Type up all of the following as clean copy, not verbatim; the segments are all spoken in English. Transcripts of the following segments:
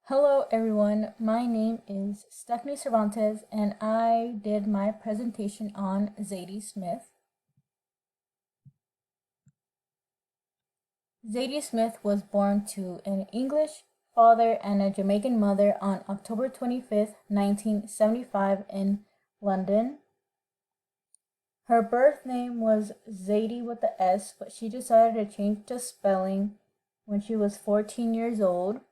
Hello everyone, my name is Stephanie Cervantes and I did my presentation on Zadie Smith. Zadie Smith was born to an English father and a Jamaican mother on October 25th, 1975 in London. Her birth name was Zadie with the S, but she decided to change the spelling when she was 14 years old.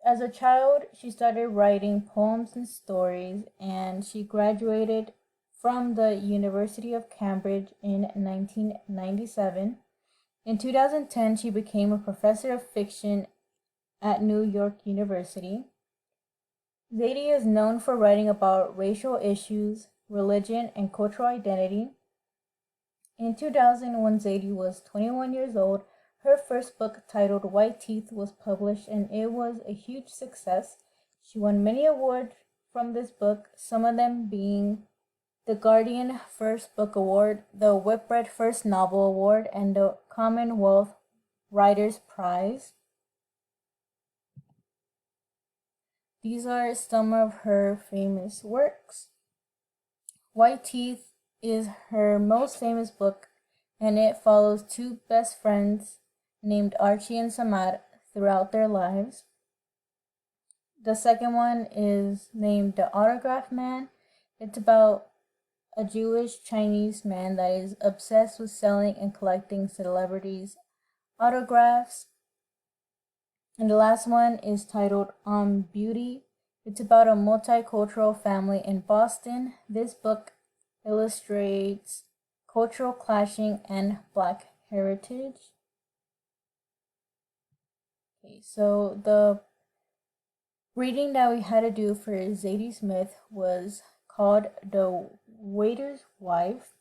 As a child, she started writing poems and stories, and she graduated from the University of Cambridge in 1997. In 2010, she became a professor of fiction at New York University. Zadie is known for writing about racial issues, religion, and cultural identity. In 2000, when Zadie was 21 years old, her first book, titled White Teeth, was published and it was a huge success. She won many awards from this book, some of them being the Guardian First Book Award, the Whitbread First Novel Award, and the Commonwealth Writers' Prize. These are some of her famous works. White Teeth is her most famous book, and it follows two best friends named Archie and Samad throughout their lives. The second one is named The Autograph Man. It's about a Jewish Chinese man that is obsessed with selling and collecting celebrities' autographs. And the last one is titled On Beauty. It's about a multicultural family in Boston. This book illustrates cultural clashing and Black heritage. Okay, so the reading that we had to do for Zadie Smith was called The Waiter's Wife.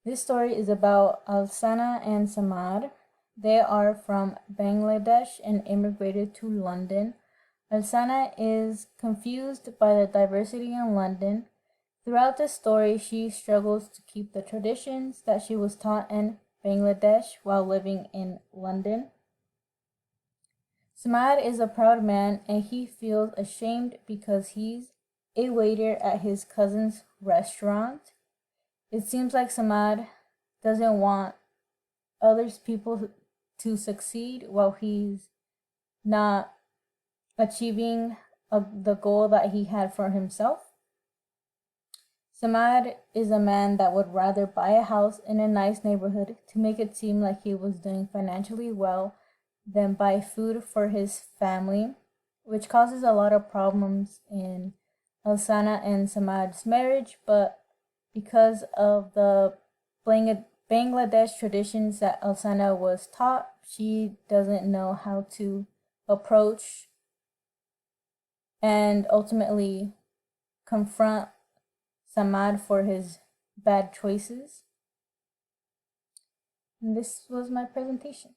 This story is about Alsana and Samad. They are from Bangladesh and immigrated to London. Alsana is confused by the diversity in London. Throughout the story, she struggles to keep the traditions that she was taught in Bangladesh while living in London. Samad is a proud man and he feels ashamed because he's a waiter at his cousin's restaurant. It seems like Samad doesn't want other people to succeed while he's not achieving the goal that he had for himself. Samad is a man that would rather buy a house in a nice neighborhood to make it seem like he was doing financially well than buy food for his family, which causes a lot of problems in Alsana and Samad's marriage. But because of the Bangladesh traditions that Alsana was taught, she doesn't know how to approach and ultimately confront Samad for his bad choices. And this was my presentation.